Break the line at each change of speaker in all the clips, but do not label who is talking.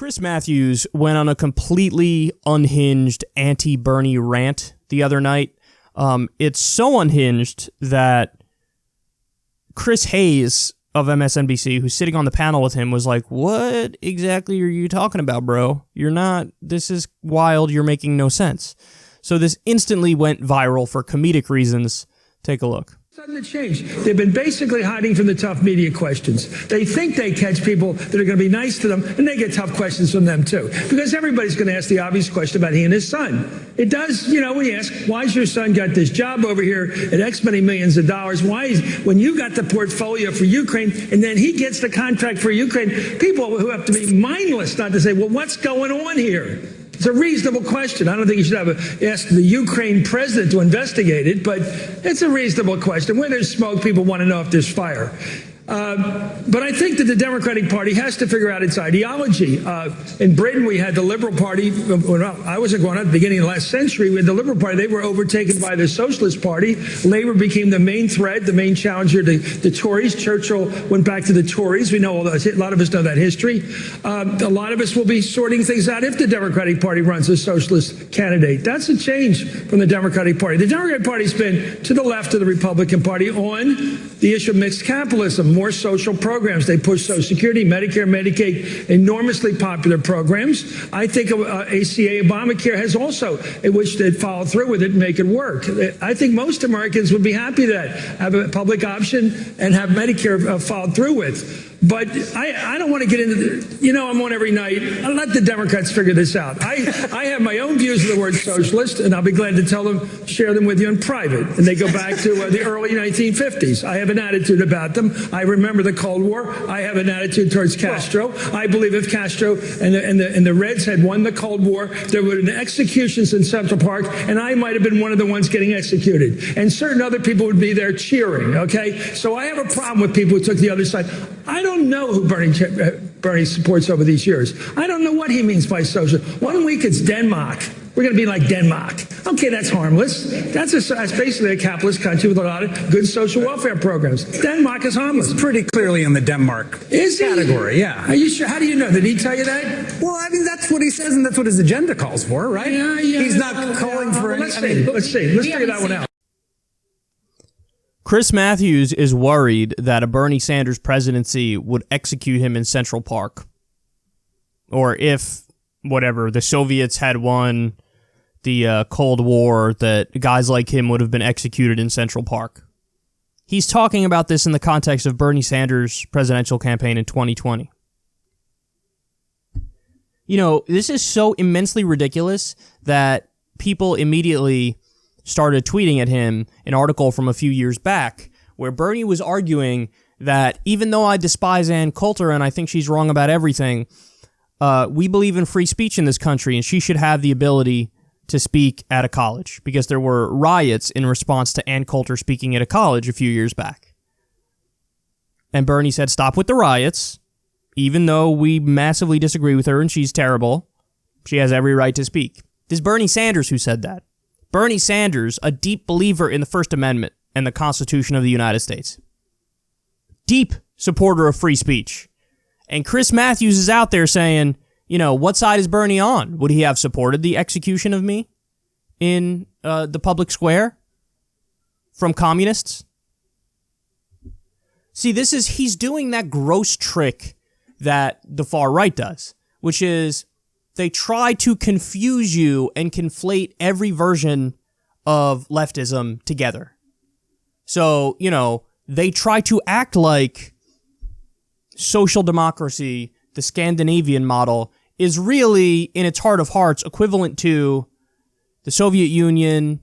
Chris Matthews went on a completely unhinged anti-Bernie rant the other night. It's so unhinged that Chris Hayes of MSNBC, who's sitting on the panel with him, was like, what exactly are you talking about, bro? This is wild, you're making no sense. So this instantly went viral for comedic reasons. Take a look.
Sudden to change. They've been basically hiding from the tough media questions. They think they catch people that are going to be nice to them, and they get tough questions from them too. Because everybody's going to ask the obvious question about he and his son. It does, when you ask, why's your son got this job over here at X many millions of dollars? When you got the portfolio for Ukraine, and then he gets the contract for Ukraine, people who have to be mindless not to say, well, what's going on here? It's a reasonable question. I don't think you should have asked the Ukraine president to investigate it, but it's a reasonable question. When there's smoke, people want to know if there's fire. But I think that the Democratic Party has to figure out its ideology. In Britain, we had the Liberal Party. When I wasn't growing up at the beginning of the last century, we had the Liberal Party. They were overtaken by the Socialist Party. Labour became the main threat, the main challenger to the Tories. Churchill went back to the Tories. We know a lot of us know that history. A lot of us will be sorting things out if the Democratic Party runs a socialist candidate. That's a change from the Democratic Party. The Democratic Party's been to the left of the Republican Party on the issue of mixed capitalism, more social programs. They push Social Security, Medicare, Medicaid, enormously popular programs. I think ACA, Obamacare has also, which they follow through with it and make it work. I think most Americans would be happy to have a public option and have Medicare followed through with. But I don't want to get into I'm on every night. I'll let the Democrats figure this out. I have my own views of the word socialist, and I'll be glad to share them with you in private. And they go back to the early 1950s. I have an attitude about them. I remember the Cold War. I have an attitude towards Castro. I believe if Castro and the Reds had won the Cold War, there would have been executions in Central Park, and I might have been one of the ones getting executed. And certain other people would be there cheering, okay? So I have a problem with people who took the other side. I don't know who Bernie supports over these years. I don't know what he means by social. 1 week it's Denmark. We're going to be like Denmark. Okay, that's harmless. That's basically a capitalist country with a lot of good social welfare programs. Denmark is harmless.
He's pretty clearly in the Denmark category, yeah.
Are you sure? How do you know? Did he tell you that?
Well, I mean, that's what he says, and that's what his agenda calls for, right?
Yeah.
He's not calling for any...
Let's see. Let's figure that one out.
Chris Matthews is worried that a Bernie Sanders presidency would execute him in Central Park. Or if, the Soviets had won the Cold War, that guys like him would have been executed in Central Park. He's talking about this in the context of Bernie Sanders' presidential campaign in 2020. This is so immensely ridiculous that people immediately started tweeting at him an article from a few years back where Bernie was arguing that even though I despise Ann Coulter and I think she's wrong about everything, we believe in free speech in this country and she should have the ability to speak at a college because there were riots in response to Ann Coulter speaking at a college a few years back. And Bernie said, stop with the riots. Even though we massively disagree with her and she's terrible, she has every right to speak. This is Bernie Sanders who said that. Bernie Sanders, a deep believer in the First Amendment and the Constitution of the United States. Deep supporter of free speech. And Chris Matthews is out there saying, what side is Bernie on? Would he have supported the execution of me in the public square from communists? See, he's doing that gross trick that the far right does, which is they try to confuse you and conflate every version of leftism together. So, they try to act like social democracy, the Scandinavian model, is really, in its heart of hearts, equivalent to the Soviet Union,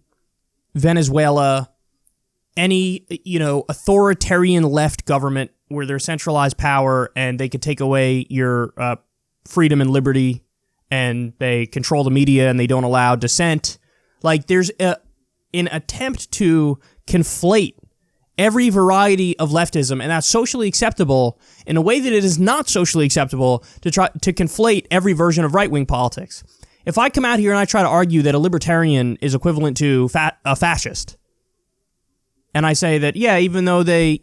Venezuela, any, authoritarian left government where there's centralized power and they could take away your freedom and liberty and they control the media and they don't allow dissent. Like, there's an attempt to conflate every variety of leftism, and that's socially acceptable in a way that it is not socially acceptable to try to conflate every version of right-wing politics. If I come out here and I try to argue that a libertarian is equivalent to a fascist, and I say that, yeah, even though they,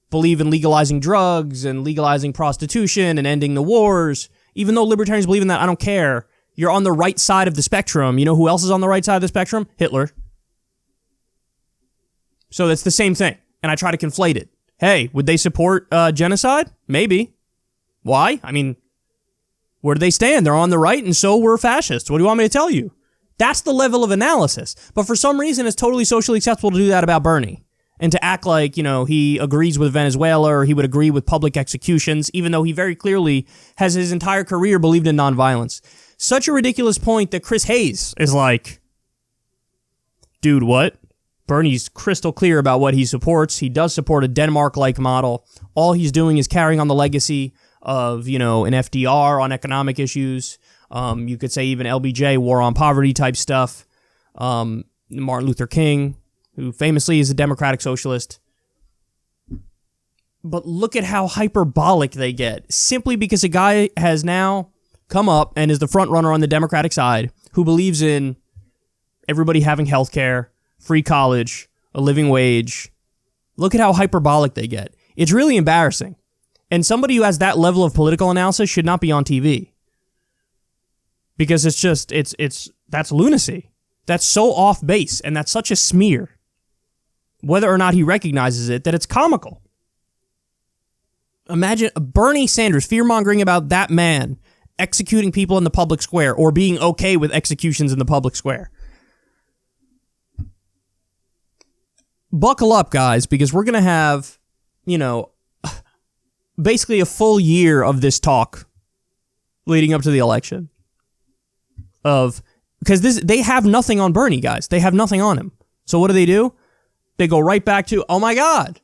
believe in legalizing drugs and legalizing prostitution and ending the wars, Even though libertarians believe in that, I don't care. You're on the right side of the spectrum. You know who else is on the right side of the spectrum? Hitler. So that's the same thing. And I try to conflate it. Hey, would they support genocide? Maybe. Why? I mean, where do they stand? They're on the right, and so we're fascists. What do you want me to tell you? That's the level of analysis. But for some reason, it's totally socially acceptable to do that about Bernie. And to act like, he agrees with Venezuela or he would agree with public executions, even though he very clearly has his entire career believed in nonviolence. Such a ridiculous point that Chris Hayes is like, dude, what? Bernie's crystal clear about what he supports. He does support a Denmark-like model. All he's doing is carrying on the legacy of, an FDR on economic issues. You could say even LBJ, war on poverty type stuff. Martin Luther King, who famously is a democratic socialist. But look at how hyperbolic they get, simply because a guy has now come up and is the front runner on the Democratic side who believes in everybody having health care, free college, a living wage. Look at how hyperbolic they get. It's really embarrassing. And somebody who has that level of political analysis should not be on TV. Because that's lunacy. That's so off base, and that's such a smear. Whether or not he recognizes it, that it's comical. Imagine Bernie Sanders fear-mongering about that man executing people in the public square or being okay with executions in the public square. Buckle up, guys, because we're going to have, basically a full year of this talk leading up to the election. Because they have nothing on Bernie, guys. They have nothing on him. So what do? They go right back to, oh my God,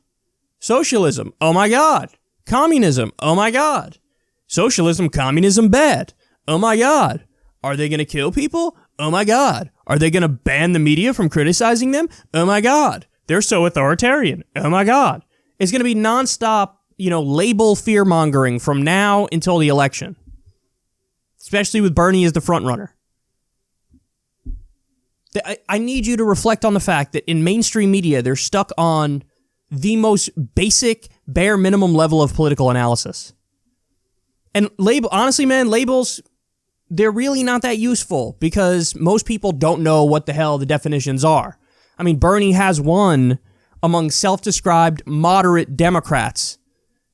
socialism, oh my God, communism, oh my God, socialism, communism, bad, oh my God, are they going to kill people? Oh my God, are they going to ban the media from criticizing them? Oh my God, they're so authoritarian, oh my God. It's going to be nonstop, label fear-mongering from now until the election, especially with Bernie as the front runner. I need you to reflect on the fact that in mainstream media, they're stuck on the most basic, bare minimum level of political analysis. And honestly, man, labels, they're really not that useful because most people don't know what the hell the definitions are. I mean, Bernie has won among self-described moderate Democrats.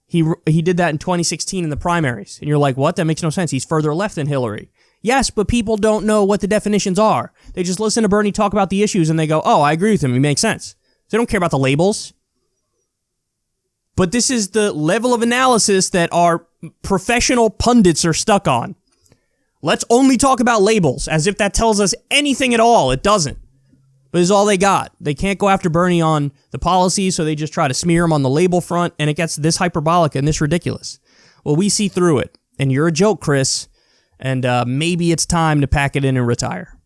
He did that in 2016 in the primaries. And you're like, what? That makes no sense. He's further left than Hillary. Yes, but people don't know what the definitions are. They just listen to Bernie talk about the issues and they go, oh, I agree with him. He makes sense. They don't care about the labels. But this is the level of analysis that our professional pundits are stuck on. Let's only talk about labels as if that tells us anything at all. It doesn't. But it's all they got. They can't go after Bernie on the policy, so they just try to smear him on the label front, and it gets this hyperbolic and this ridiculous. Well, we see through it. And you're a joke, Chris. And maybe it's time to pack it in and retire.